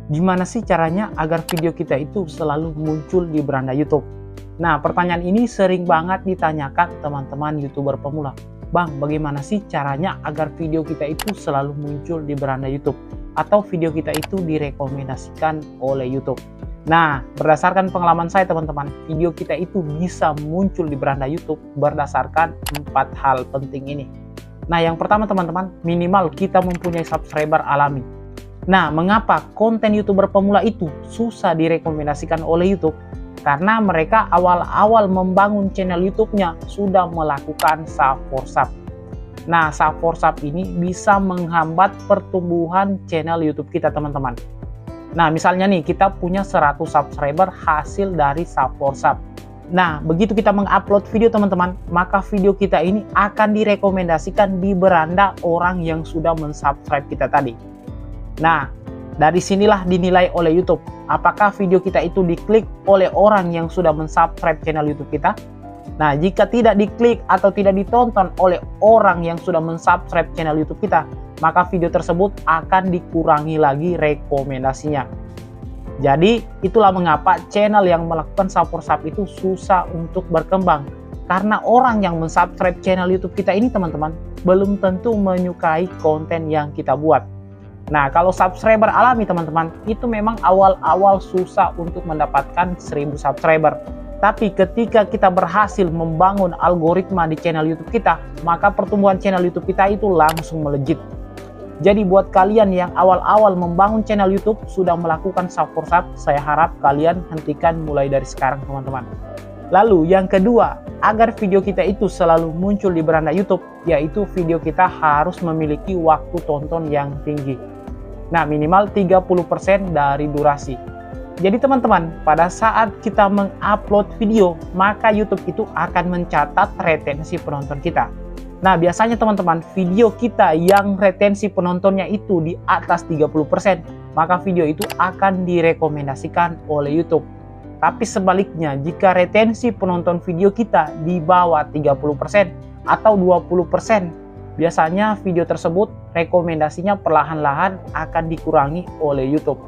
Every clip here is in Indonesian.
Gimana sih caranya agar video kita itu selalu muncul di beranda YouTube? Nah, pertanyaan ini sering banget ditanyakan teman-teman YouTuber pemula. Bang, bagaimana sih caranya agar video kita itu selalu muncul di beranda YouTube? Atau video kita itu direkomendasikan oleh YouTube? Nah, berdasarkan pengalaman saya teman-teman, video kita itu bisa muncul di beranda YouTube berdasarkan 4 hal penting ini. Nah, yang pertama teman-teman, minimal kita mempunyai subscriber alami. Nah, mengapa konten YouTuber pemula itu susah direkomendasikan oleh YouTube? Karena mereka awal-awal membangun channel YouTube-nya sudah melakukan sub for sub. Nah, sub for sub ini bisa menghambat pertumbuhan channel YouTube kita teman-teman. Nah, misalnya nih, kita punya 100 subscriber hasil dari sub for sub. Nah, begitu kita mengupload video teman-teman, maka video kita ini akan direkomendasikan di beranda orang yang sudah mensubscribe kita tadi. Nah, dari sinilah dinilai oleh YouTube, apakah video kita itu diklik oleh orang yang sudah mensubscribe channel YouTube kita. Nah, jika tidak diklik atau tidak ditonton oleh orang yang sudah mensubscribe channel YouTube kita, maka video tersebut akan dikurangi lagi rekomendasinya. Jadi, itulah mengapa channel yang melakukan sub for sub itu susah untuk berkembang. Karena orang yang mensubscribe channel YouTube kita ini teman-teman, belum tentu menyukai konten yang kita buat. Nah, kalau subscriber alami teman-teman, itu memang awal-awal susah untuk mendapatkan 1000 subscriber. Tapi ketika kita berhasil membangun algoritma di channel YouTube kita, maka pertumbuhan channel YouTube kita itu langsung melejit. Jadi buat kalian yang awal-awal membangun channel YouTube sudah melakukan sub for sub, saya harap kalian hentikan mulai dari sekarang teman-teman. Lalu yang kedua, agar video kita itu selalu muncul di beranda YouTube, yaitu video kita harus memiliki waktu tonton yang tinggi. Nah, minimal 30% dari durasi. Jadi teman-teman, pada saat kita mengupload video, maka YouTube itu akan mencatat retensi penonton kita. Nah, biasanya teman-teman, video kita yang retensi penontonnya itu di atas 30%, maka video itu akan direkomendasikan oleh YouTube. Tapi sebaliknya, jika retensi penonton video kita di bawah 30% atau 20%, biasanya video tersebut rekomendasinya perlahan-lahan akan dikurangi oleh YouTube.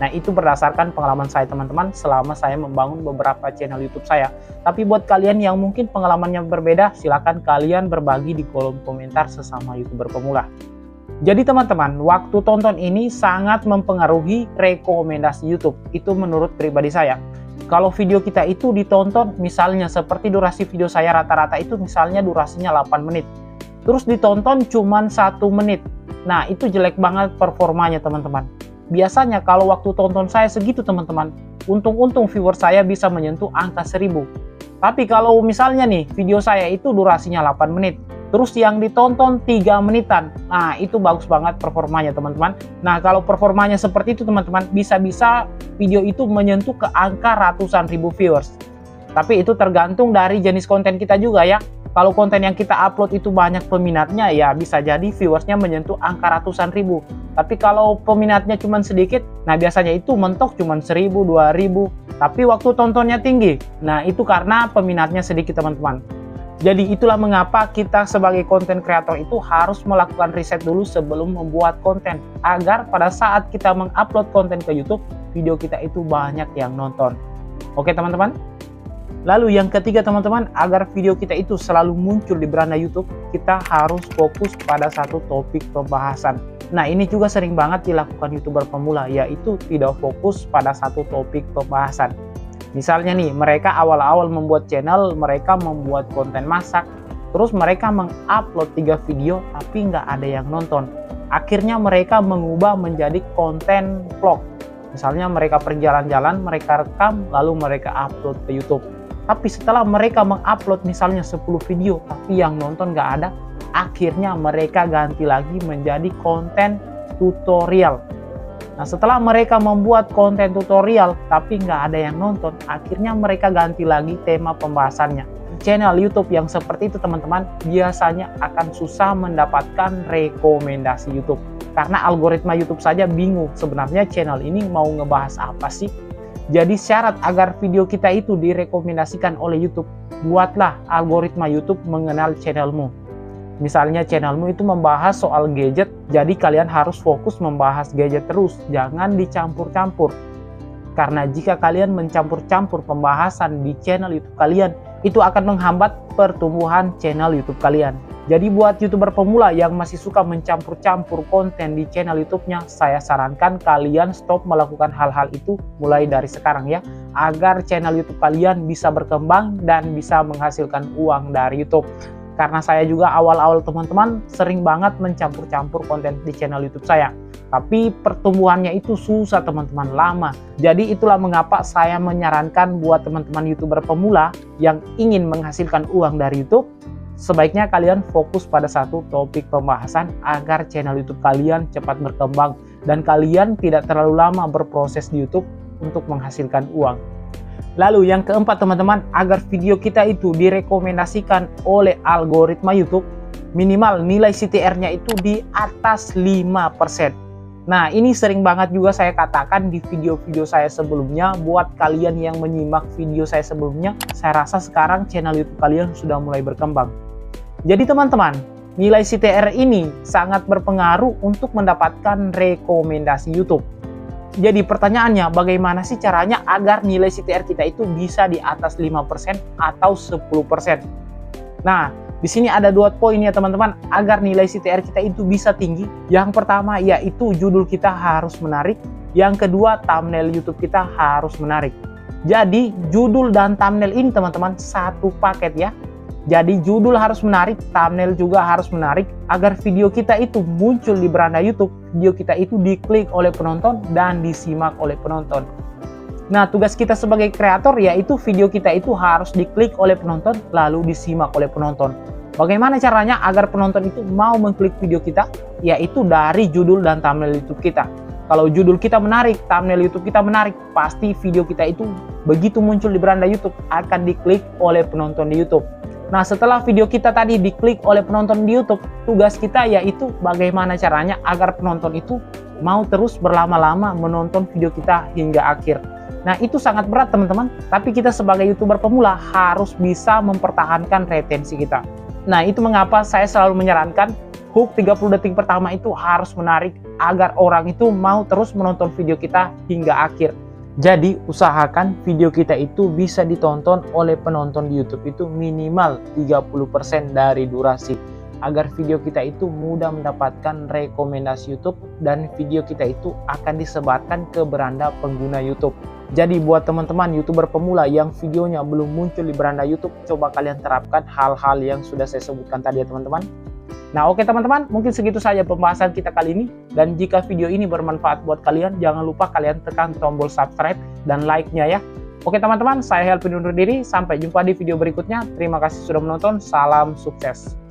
Nah, itu berdasarkan pengalaman saya teman-teman selama saya membangun beberapa channel YouTube saya. Tapi buat kalian yang mungkin pengalamannya berbeda, silakan kalian berbagi di kolom komentar sesama YouTuber pemula. Jadi teman-teman, waktu tonton ini sangat mempengaruhi rekomendasi YouTube. Itu menurut pribadi saya. Kalau video kita itu ditonton, misalnya seperti durasi video saya rata-rata itu misalnya durasinya 8 menit. Terus ditonton cuman 1 menit. Nah, itu jelek banget performanya teman-teman. Biasanya kalau waktu tonton saya segitu teman-teman, untung-untung viewer saya bisa menyentuh angka 1000. Tapi kalau misalnya nih video saya itu durasinya 8 menit, terus yang ditonton 3 menitan, nah itu bagus banget performanya teman-teman. Nah, kalau performanya seperti itu teman-teman, bisa-bisa video itu menyentuh ke angka ratusan ribu viewers. Tapi itu tergantung dari jenis konten kita juga ya. Kalau konten yang kita upload itu banyak peminatnya, ya bisa jadi viewersnya menyentuh angka ratusan ribu. Tapi kalau peminatnya cuma sedikit, nah biasanya itu mentok cuma 1000, 2000. Tapi waktu tontonnya tinggi, nah itu karena peminatnya sedikit teman-teman. Jadi itulah mengapa kita sebagai konten kreator itu harus melakukan riset dulu sebelum membuat konten. Agar pada saat kita mengupload konten ke YouTube, video kita itu banyak yang nonton. Oke teman-teman? Lalu yang ketiga teman-teman, agar video kita itu selalu muncul di beranda YouTube, kita harus fokus pada satu topik pembahasan. Nah, ini juga sering banget dilakukan YouTuber pemula, yaitu tidak fokus pada satu topik pembahasan. Misalnya nih, mereka awal-awal membuat channel, mereka membuat konten masak, terus mereka mengupload 3 video, tapi nggak ada yang nonton. Akhirnya mereka mengubah menjadi konten vlog. Misalnya mereka pergi jalan-jalan, mereka rekam, lalu mereka upload ke YouTube. Tapi setelah mereka mengupload misalnya 10 video, tapi yang nonton nggak ada, akhirnya mereka ganti lagi menjadi konten tutorial. Nah, setelah mereka membuat konten tutorial, tapi nggak ada yang nonton, akhirnya mereka ganti lagi tema pembahasannya. Channel YouTube yang seperti itu teman-teman, biasanya akan susah mendapatkan rekomendasi YouTube. Karena algoritma YouTube saja bingung sebenarnya channel ini mau ngebahas apa sih. Jadi syarat agar video kita itu direkomendasikan oleh YouTube, buatlah algoritma YouTube mengenal channelmu. Misalnya channelmu itu membahas soal gadget, jadi kalian harus fokus membahas gadget terus, jangan dicampur-campur. Karena jika kalian mencampur-campur pembahasan di channel YouTube kalian, itu akan menghambat pertumbuhan channel YouTube kalian. Jadi buat YouTuber pemula yang masih suka mencampur-campur konten di channel YouTube-nya, saya sarankan kalian stop melakukan hal-hal itu mulai dari sekarang ya, agar channel YouTube kalian bisa berkembang dan bisa menghasilkan uang dari YouTube. Karena saya juga awal-awal teman-teman sering banget mencampur-campur konten di channel YouTube saya. Tapi pertumbuhannya itu susah teman-teman, lama. Jadi itulah mengapa saya menyarankan buat teman-teman YouTuber pemula yang ingin menghasilkan uang dari YouTube, sebaiknya kalian fokus pada satu topik pembahasan agar channel YouTube kalian cepat berkembang dan kalian tidak terlalu lama berproses di YouTube untuk menghasilkan uang. Lalu yang keempat teman-teman, agar video kita itu direkomendasikan oleh algoritma YouTube, minimal nilai CTR-nya itu di atas 5%. Nah, ini sering banget juga saya katakan di video-video saya sebelumnya. Buat kalian yang menyimak video saya sebelumnya, saya rasa sekarang channel YouTube kalian sudah mulai berkembang. Jadi teman-teman, nilai CTR ini sangat berpengaruh untuk mendapatkan rekomendasi YouTube. Jadi pertanyaannya, bagaimana sih caranya agar nilai CTR kita itu bisa di atas 5% atau 10%? Nah, di sini ada 2 poin ya teman-teman, agar nilai CTR kita itu bisa tinggi. Yang pertama yaitu judul kita harus menarik. Yang kedua, thumbnail YouTube kita harus menarik. Jadi judul dan thumbnail ini teman-teman satu paket ya. Jadi judul harus menarik, thumbnail juga harus menarik agar video kita itu muncul di beranda YouTube, video kita itu diklik oleh penonton dan disimak oleh penonton. Nah, tugas kita sebagai kreator yaitu video kita itu harus diklik oleh penonton lalu disimak oleh penonton. Bagaimana caranya agar penonton itu mau mengklik video kita? Yaitu dari judul dan thumbnail YouTube kita. Kalau judul kita menarik, thumbnail YouTube kita menarik, pasti video kita itu begitu muncul di beranda YouTube akan diklik oleh penonton di YouTube. Nah, setelah video kita tadi diklik oleh penonton di YouTube, tugas kita yaitu bagaimana caranya agar penonton itu mau terus berlama-lama menonton video kita hingga akhir. Nah, itu sangat berat teman-teman, tapi kita sebagai YouTuber pemula harus bisa mempertahankan retensi kita. Nah, itu mengapa saya selalu menyarankan hook 30 detik pertama itu harus menarik agar orang itu mau terus menonton video kita hingga akhir. Jadi usahakan video kita itu bisa ditonton oleh penonton di YouTube itu minimal 30% dari durasi, agar video kita itu mudah mendapatkan rekomendasi YouTube dan video kita itu akan disebarkan ke beranda pengguna YouTube. Jadi buat teman-teman YouTuber pemula yang videonya belum muncul di beranda YouTube, coba kalian terapkan hal-hal yang sudah saya sebutkan tadi ya teman-teman. Nah, oke teman-teman, mungkin segitu saja pembahasan kita kali ini. Dan jika video ini bermanfaat buat kalian, jangan lupa kalian tekan tombol subscribe dan like-nya ya. Oke teman-teman, saya Helpin undur diri. Sampai jumpa di video berikutnya. Terima kasih sudah menonton. Salam sukses.